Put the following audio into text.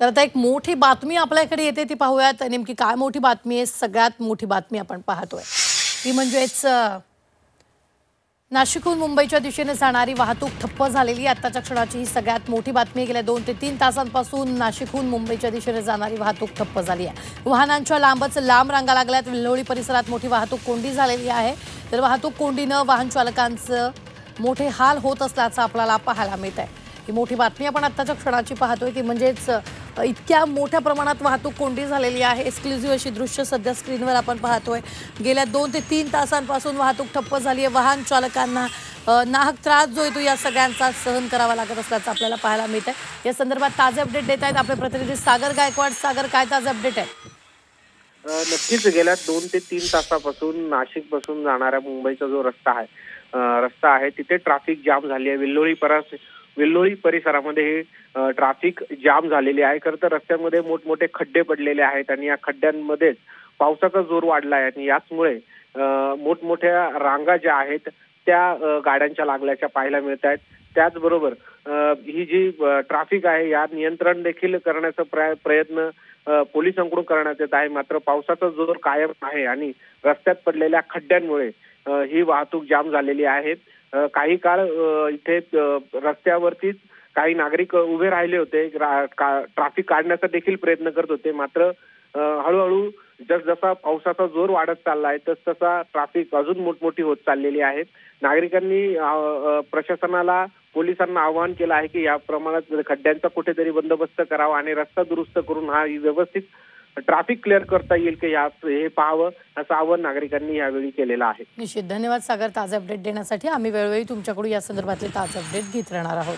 तर आता एक मोठी बातमी आपल्याकडे येते ती पाहूयात. नेमकी काय मोठी बातमी आहे? सगळ्यात मोठी बातमी आपण पाहतोय ती म्हणजेच नाशिकहून मुंबईच्या दिशेने जाणारी वाहतूक ठप्प झालेली. आत्ताच्या क्षणाची ही सगळ्यात मोठी बातमी. गेल्या 2 ते 3 तासांपासून नाशिकहून मुंबईच्या दिशेने जाणारी वाहतूक ठप्प झाली आहे. वाहनांच्या लांब रांगा लागल्यात. विल्होळी परिसरात मोठी वाहतूक कोंडी झालेली आहे. तर वाहतूक कोंडीनं वाहन चालकांचं मोठे हाल होत असल्याचं आपल्याला पाहायला मिळत आहे. ही मोठी बातमी आपण आत्ताच्या क्षणाची पाहतोय ती म्हणजेच इतक्या मोठ्या प्रमाणात वाहतूक कोंडी झालेली आहे. एक्सक्लुझिव्ह अशी दृश्य सध्या स्क्रीनवर आपण पाहतोय. गेल्या 2 ते 3 तासांपासून वाहतूक ठप्प झाली आहे. वाहन चालकांना नाहक त्रास जो येतो या सगळ्यांचा सहन करावा लागत असल्याचं आपल्याला पाहायला मिळत आहे. या संदर्भात ताजे अपडेट देत आहेत आपले प्रतिनिधी सागर गायकवाड. सागर, काय ताजे अपडेट आहे? नक्कीच गेल्या 2 ते 3 तासापासून नाशिक पासून जाणाऱ्या मुंबईचा जो रस्ता आहे तिथे ट्रॅफिक जाम झाली आहे. विल्होळी परिसरामध्ये ट्रॅफिक जाम झालेली आहे. खरं तर रस्त्यामध्ये मोठमोठे खड्डे पडलेले आहेत आणि या खड्ड्यांमध्येच पावसाचा जोर वाढला आहे आणि याचमुळे मोठमोठ्या रांगा ज्या आहेत त्या गाड्यांच्या लागल्याच्या पाहायला मिळत आहेत. त्याचबरोबर ही जी ट्रॅफिक आहे या नियंत्रण देखील करण्याचा प्रयत्न पोलिसांकडून करण्यात येत आहे. मात्र पावसाचा जोर कायम आहे आणि रस्त्यात पडलेल्या खड्ड्यांमुळे ही वाहतूक जाम झालेली आहे. काही काळ इथे रस्त्यावरतीच काही नागरिक उभे राहिले होते. ट्रॅफिक काढण्याचा देखील प्रयत्न करत होते. मात्र हळूहळू जसजसा पावसाचा जोर वाढत चाललाय तसतसा ट्रॅफिक अजून मोठमोठी होत चाललेली आहे. नागरिकांनी प्रशासनाला, पोलिसांना आवाहन केलं आहे की या प्रमाणात खड्ड्यांचा कुठेतरी बंदोबस्त करावा आणि रस्ता दुरुस्त करून हा व्यवस्थित ट्रॅफिक क्लिअर करता येईल की हे पाहावं असं आवाहन नागरिकांनी यावेळी केलेलं आहे. निश्चित. धन्यवाद सागर ताजे अपडेट देण्यासाठी. आम्ही वेळोवेळी तुमच्याकडून या संदर्भातले ताजे अपडेट घेत राहणार आहोत.